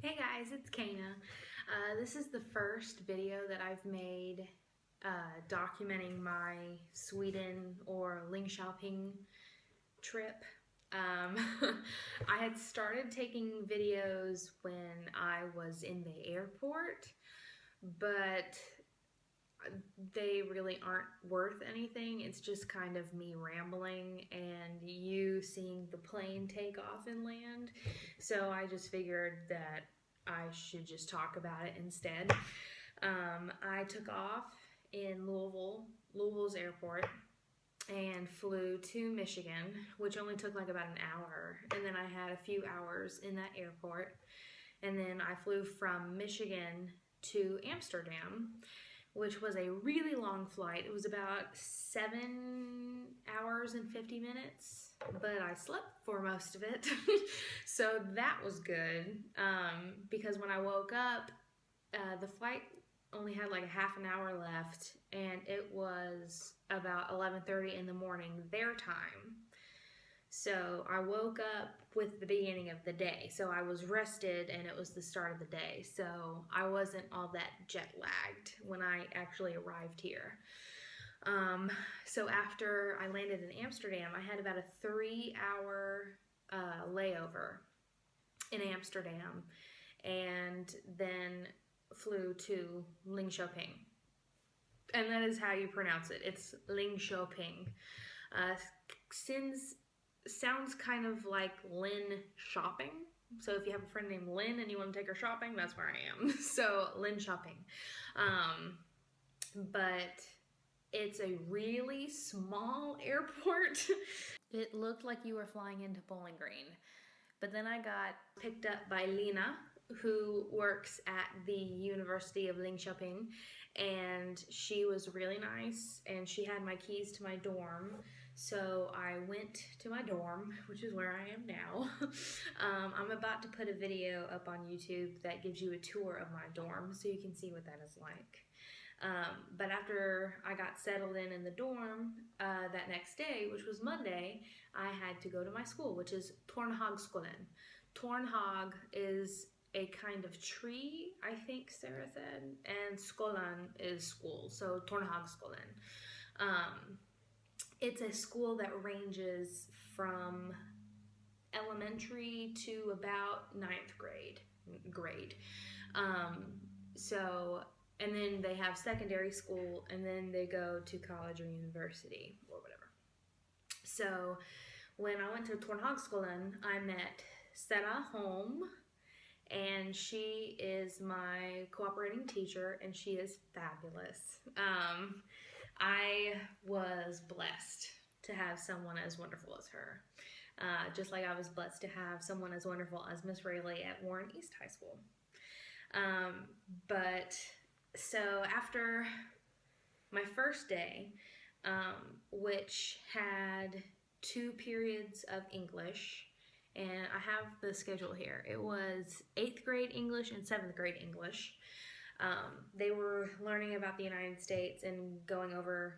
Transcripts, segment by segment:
Hey guys, it's Kana. This is the first video that I've made documenting my Sweden or Linköping trip. Um, I had started taking videos when I was in the airport, but they really aren't worth anything. It's just kind of me rambling and you seeing the plane take off and land. So I just figured that I should just talk about it instead. I took off in Louisville's airport, and flew to Michigan, which only took like about an hour. And then I had a few hours in that airport. And then I flew from Michigan to Amsterdam, which was a really long flight. It was about 7 hours and 50 minutes, but I slept for most of it. So that was good because when I woke up, the flight only had like a half an hour left, and it was about 11:30 in the morning their time. So I woke up with the beginning of the day. So I was rested and it was the start of the day. So I wasn't all that jet lagged when I actually arrived here. So after I landed in Amsterdam, I had about a 3 hour layover in Amsterdam and then flew to Linköping. And that is how you pronounce it. It's Linköping. Since sounds kind of like Lynn shopping. So if you have a friend named Lynn and you want to take her shopping, that's where I am. So Lynn shopping. But it's a really small airport. It looked like you were flying into Bowling Green. But then I got picked up by Lena, who works at the University of Linköping, and she was really nice, and she had my keys to my dorm. So I went to my dorm, which is where I am now. I'm about to put a video up on YouTube that gives you a tour of my dorm so you can see what that is like. But after I got settled in the dorm that next day, which was Monday, I had to go to my school, which is Tornhagskolan. Tornhag is a kind of tree, I think Sarah said, and skolan is school, so Tornhagskolan. It's a school that ranges from elementary to about ninth grade. So, and then they have secondary school, and then they go to college or university or whatever. So when I went to Tornhagskolan, I met Sarah Holm, and she is my cooperating teacher, and she is fabulous. I was blessed to have someone as wonderful as her. Just like I was blessed to have someone as wonderful as Miss Rayleigh at Warren East High School. But so after my first day, which had 2 periods of English, and I have the schedule here. It was 8th grade English and 7th grade English. They were learning about the United States and going over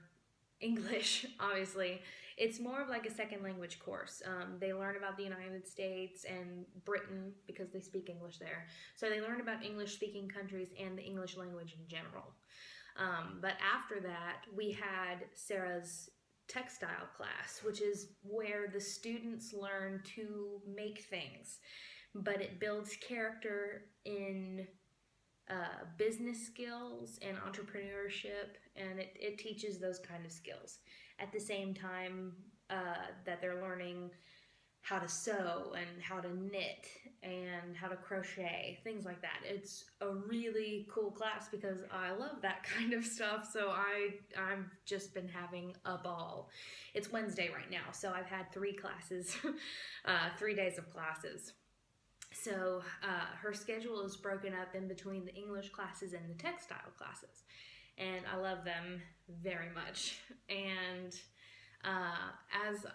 English, obviously. It's more of like a second language course. They learn about the United States and Britain because they speak English there. So they learn about English-speaking countries and the English language in general. But after that, we had Sarah's textile class, which is where the students learn to make things, but it builds character in business skills and entrepreneurship, and it teaches those kind of skills at the same time that they're learning how to sew and how to knit and how to crochet, things like that. It's a really cool class because I love that kind of stuff, so I've just been having a ball. It's Wednesday right now, so I've had 3 classes, 3 days of classes. So her schedule is broken up in between the English classes and the textile classes, and I love them very much. And as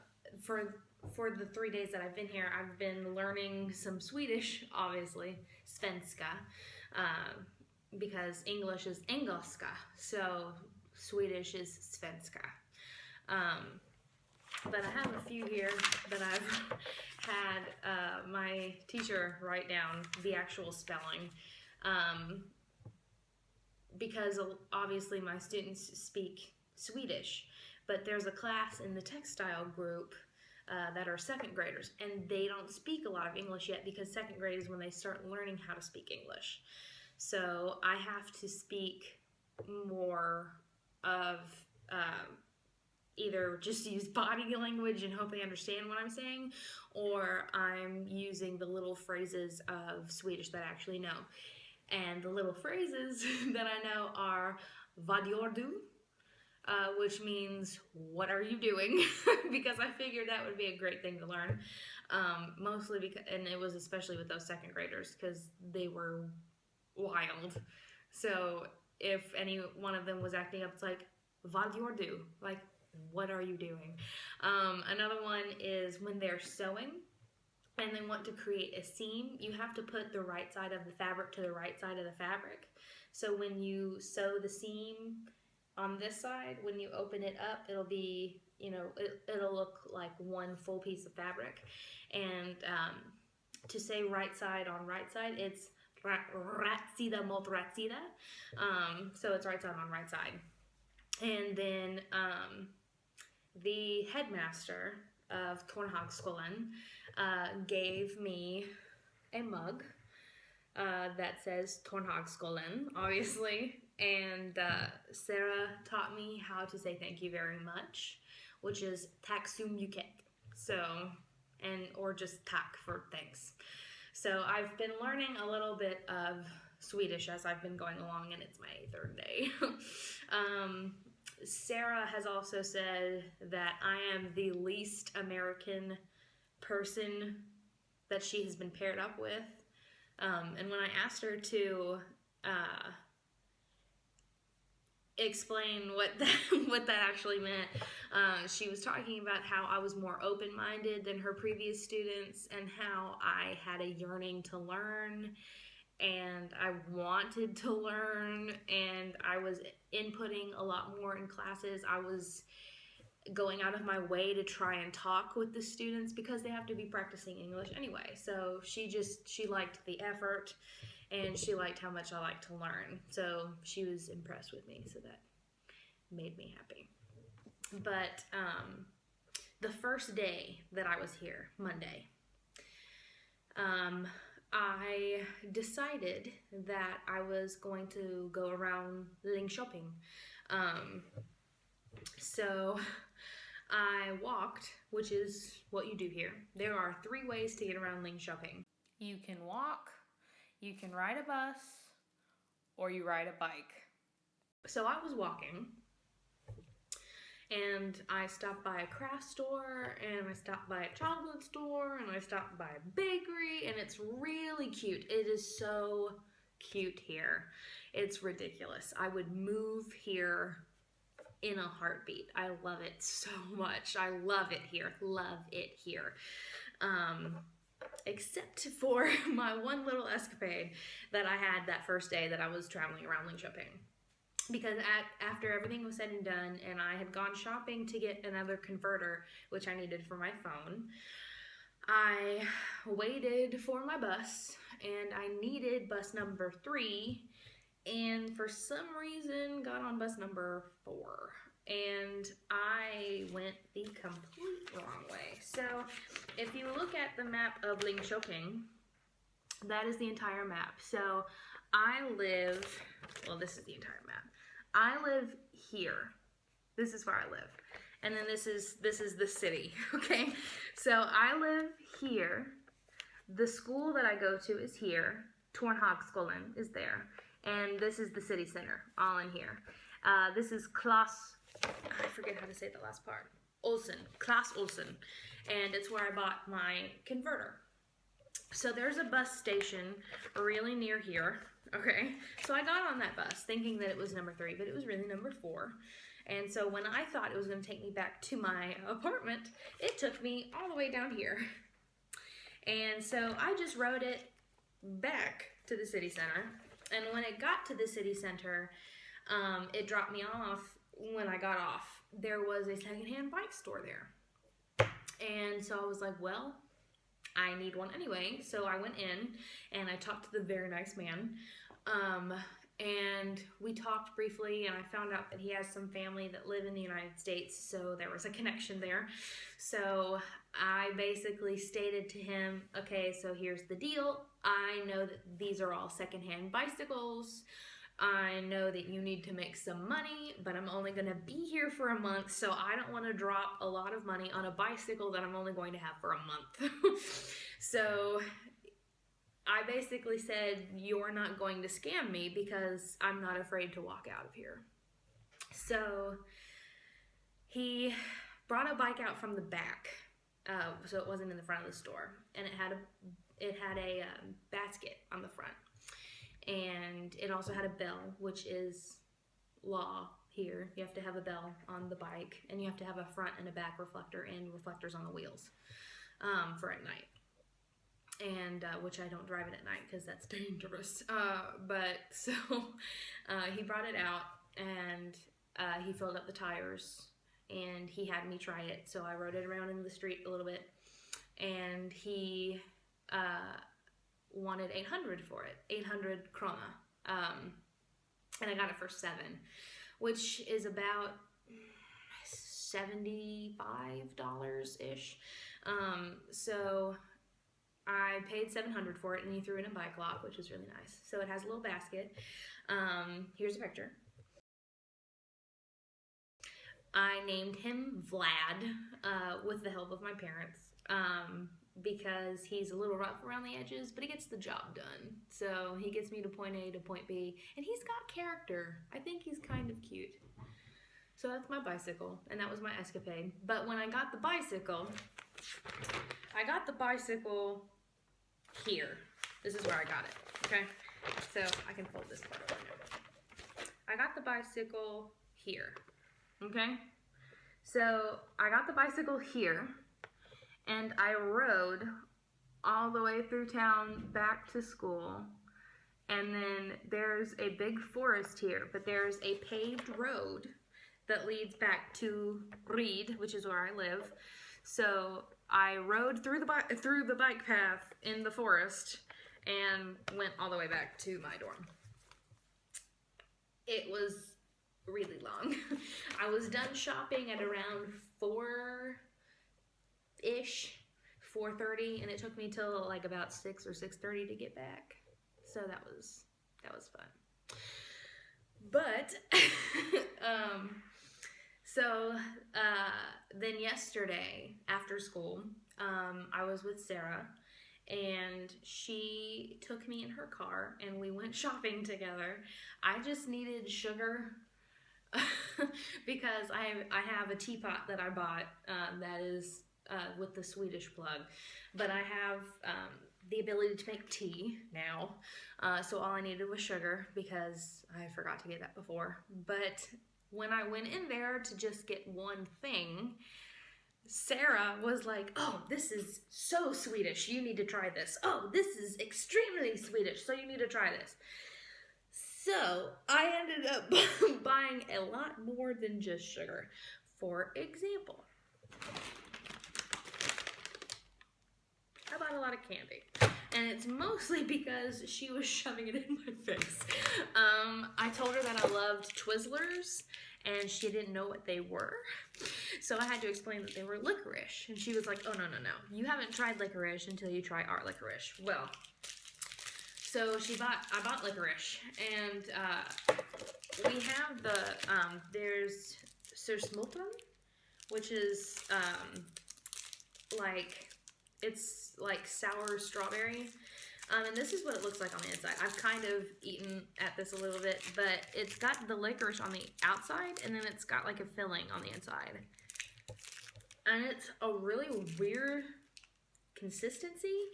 for the 3 days that I've been here, I've been learning some Swedish, obviously, svenska, because English is engelska, so Swedish is svenska. but I have a few here that I've had my teacher write down the actual spelling, because obviously my students speak Swedish, but there's a class in the textile group that are second graders, and they don't speak a lot of English yet, because second grade is when they start learning how to speak English. So I have to speak more of either just use body language and hope they understand what I'm saying, or I'm using the little phrases of Swedish that I actually know. And the little phrases that I know are vad gör du? Which means, what are you doing? Because I figured that would be a great thing to learn. Mostly because, and it was especially with those second graders, because they were wild. So if any one of them was acting up, it's like, vad gör du? Like, what are you doing? Another one is when they're sewing and they want to create a seam, you have to put the right side of the fabric to the right side of the fabric. So when you sew the seam on this side, when you open it up, it'll be, it'll look like one full piece of fabric. And to say right side on right side, it's rätsida mot rätsida. So it's right side on right side. And then the headmaster of Tornhagskolan gave me a mug that says Tornhagskolan, obviously, and Sarah taught me how to say thank you very much, which is tack så mycket. So, or just tack for thanks. So I've been learning a little bit of Swedish as I've been going along, and it's my third day. Sarah has also said that I am the least American person that she has been paired up with. And when I asked her to explain what that actually meant, she was talking about how I was more open-minded than her previous students, and how I had a yearning to learn, and I wanted to learn, and I was inputting a lot more in classes. I was going out of my way to try and talk with the students, because they have to be practicing English anyway. So she liked the effort, and she liked how much I like to learn. So she was impressed with me, so that made me happy. But the first day that I was here, Monday, I decided that I was going to go around Linköping. So I walked, which is what you do here. There are 3 ways to get around Linköping. You can walk, you can ride a bus, or you ride a bike. So I was walking, and I stopped by a craft store, and I stopped by a chocolate store, and I stopped by a bakery, and it's really cute. It is so cute here. It's ridiculous. I would move here in a heartbeat. I love it so much. I love it here. Love it here. Except for my one little escapade that I had that first day that I was traveling around Linköping. Because after everything was said and done, and I had gone shopping to get another converter, which I needed for my phone, I waited for my bus, and I needed bus number 3, and for some reason got on bus number 4. And I went the complete wrong way. So if you look at the map of Linköping, that is the entire map. So I live, well, this is the entire map. I live here. This is where I live. And then this is the city, okay? So I live here. The school that I go to is here. Tornhagskolan is there. And this is the city center, all in here. This is I forget how to say the last part. Class Olsen. And it's where I bought my converter. So there's a bus station really near here, okay? So I got on that bus thinking that it was number 3, but it was really number 4. And so when I thought it was going to take me back to my apartment, it took me all the way down here. And so I just rode it back to the city center. And when it got to the city center, it dropped me off. When I got off, there was a secondhand bike store there. And so I was like, well, I need one anyway. So I went in and I talked to the very nice man. And we talked briefly, and I found out that he has some family that live in the United States, so there was a connection there. So I basically stated to him, okay, so here's the deal. I know that these are all secondhand bicycles. I know that you need to make some money, but I'm only going to be here for a month, so I don't want to drop a lot of money on a bicycle that I'm only going to have for a month. So I basically said, you're not going to scam me because I'm not afraid to walk out of here. So he brought a bike out from the back, so it wasn't in the front of the store, and it had a basket on the front, and it also had a bell, which is law here. You have to have a bell on the bike, and you have to have a front and a back reflector and reflectors on the wheels for at night. And which I don't drive it at night because that's dangerous. But so he brought it out, and he filled up the tires, and he had me try it. So I rode it around in the street a little bit, and he wanted 800 for it, 800 krona. And I got it for 7, which is about $75-ish. So I paid 700 for it, and he threw it in a bike lock, which was really nice. So it has a little basket. Here's a picture. I named him Vlad with the help of my parents because he's a little rough around the edges, but he gets the job done. So he gets me to point A to point B, and he's got character. I think he's kind of cute. So that's my bicycle, and that was my escapade. But when I got the bicycle here. This is where I got it, okay? So I can fold this part over here. I got the bicycle here, okay? So I got the bicycle here, and I rode all the way through town back to school, and then there's a big forest here, but there's a paved road that leads back to Reed, which is where I live. So I rode through the bike path in the forest and went all the way back to my dorm. It was really long. I was done shopping at around 4-ish, 4:30, and it took me till like about 6 or 6:30 to get back. So that was fun. But then yesterday after school, I was with Sarah, and she took me in her car and we went shopping together. I just needed sugar because I have a teapot that I bought that is with the Swedish plug, but I have the ability to make tea now, so all I needed was sugar because I forgot to get that before. But when I went in there to just get one thing, Sarah was like, oh, this is so Swedish, you need to try this. Oh, this is extremely Swedish, so you need to try this. So I ended up buying a lot more than just sugar. For example, I bought a lot of candy, and it's mostly because she was shoving it in my face. I told her that I loved Twizzlers, and she didn't know what they were, so I had to explain that they were licorice, and she was like, oh, no, you haven't tried licorice until you try our licorice. Well, so I bought licorice, and we have there's Sörsmultron, which is it's like sour strawberry. And this is what it looks like on the inside. I've kind of eaten at this a little bit, but it's got the licorice on the outside, and then it's got like a filling on the inside. And it's a really weird consistency,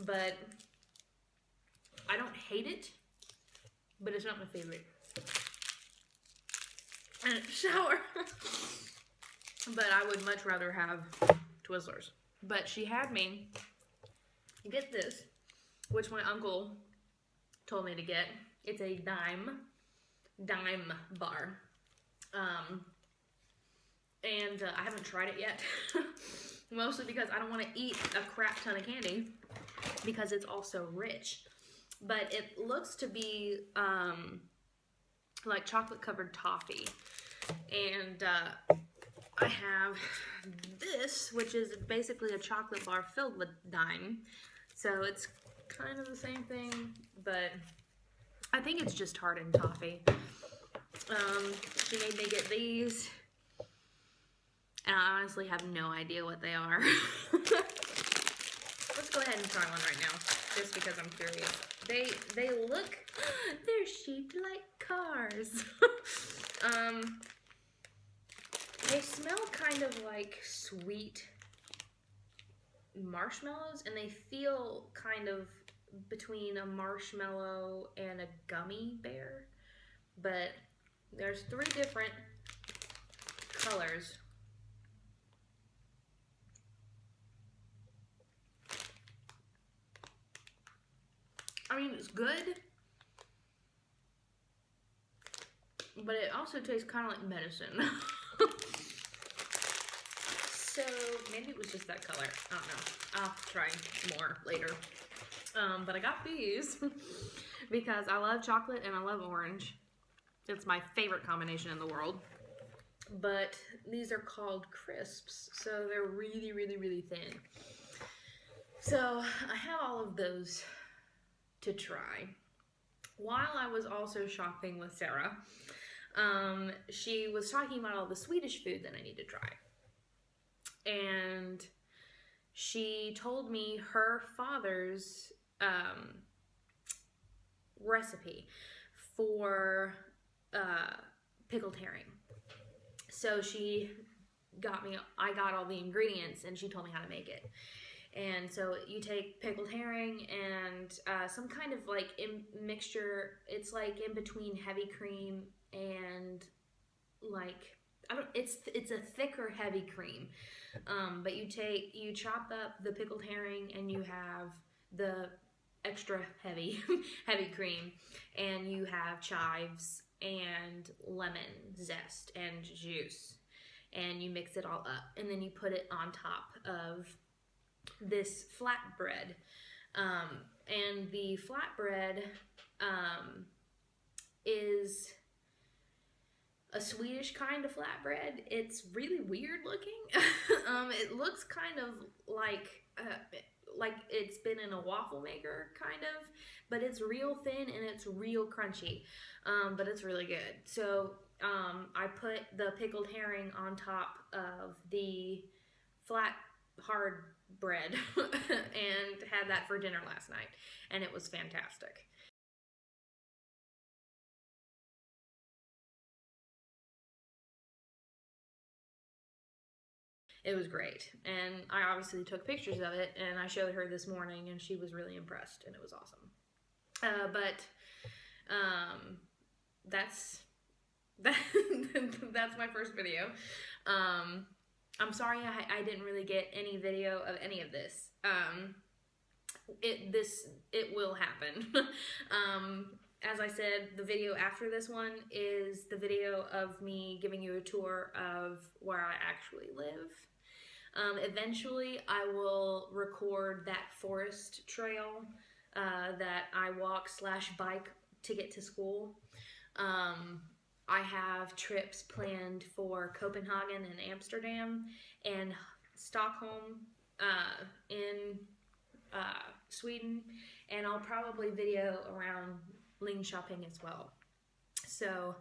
but I don't hate it, but it's not my favorite. And it's sour. But I would much rather have Twizzlers. But she had me get this, which my uncle told me to get. It's a dime bar. and I haven't tried it yet. Mostly because I don't want to eat a crap ton of candy because it's also rich. But it looks to be like chocolate covered toffee. And I have this, which is basically a chocolate bar filled with dime. So it's kind of the same thing, but I think it's just hardened toffee. She made me get these. And I honestly have no idea what they are. Let's go ahead and try one right now, just because I'm curious. They look, they're shaped like cars. They smell kind of like sweet marshmallows, and they feel kind of between a marshmallow and a gummy bear. But there's 3 different colors. I mean, it's good, but it also tastes kind of like medicine. So maybe it was just that color. I don't know. I'll try more later. But I got these because I love chocolate and I love orange. It's my favorite combination in the world. But these are called crisps, so they're really, really, really thin. So I have all of those to try. While I was also shopping with Sarah, she was talking about all the Swedish food that I need to try. And she told me her father's recipe for pickled herring. So I got all the ingredients and she told me how to make it. And so you take pickled herring and some kind of like mixture. It's like in between heavy cream and like, it's a thicker heavy cream. But you chop up the pickled herring and you have the extra heavy cream, and you have chives and lemon zest and juice, and you mix it all up, and then you put it on top of this flatbread. And the flatbread is a Swedish kind of flatbread. It's really weird looking. It looks kind of like it's been in a waffle maker, kind of, but it's real thin and it's real crunchy. But it's really good. So I put the pickled herring on top of the flat hard bread and had that for dinner last night, and it was fantastic. It was great, and I obviously took pictures of it, and I showed her this morning, and she was really impressed, and it was awesome. But that's that's my first video. I'm sorry I didn't really get any video of any of this. It will happen. As I said, the video after this one is the video of me giving you a tour of where I actually live. Eventually, I will record that forest trail that I walk / bike to get to school. I have trips planned for Copenhagen and Amsterdam and Stockholm in Sweden, and I'll probably video around Linköping as well. So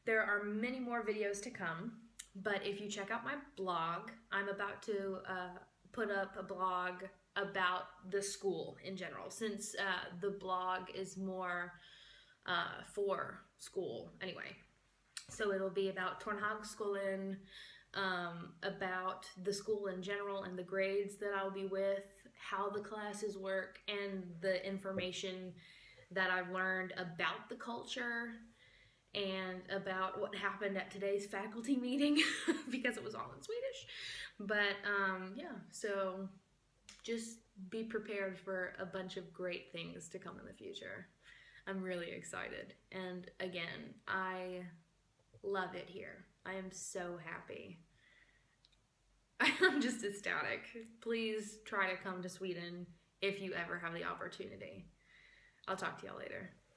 there are many more videos to come, but if you check out my blog, I'm about to put up a blog about the school in general, since the blog is more for school anyway. So it'll be about Tornhagskolan, about the school in general and the grades that I'll be with, how the classes work, and the information that I've learned about the culture and about what happened at today's faculty meeting because it was all in Swedish. But yeah, so just be prepared for a bunch of great things to come in the future. I'm really excited. And again, I love it here. I am so happy. I'm just ecstatic. Please try to come to Sweden if you ever have the opportunity. I'll talk to y'all later.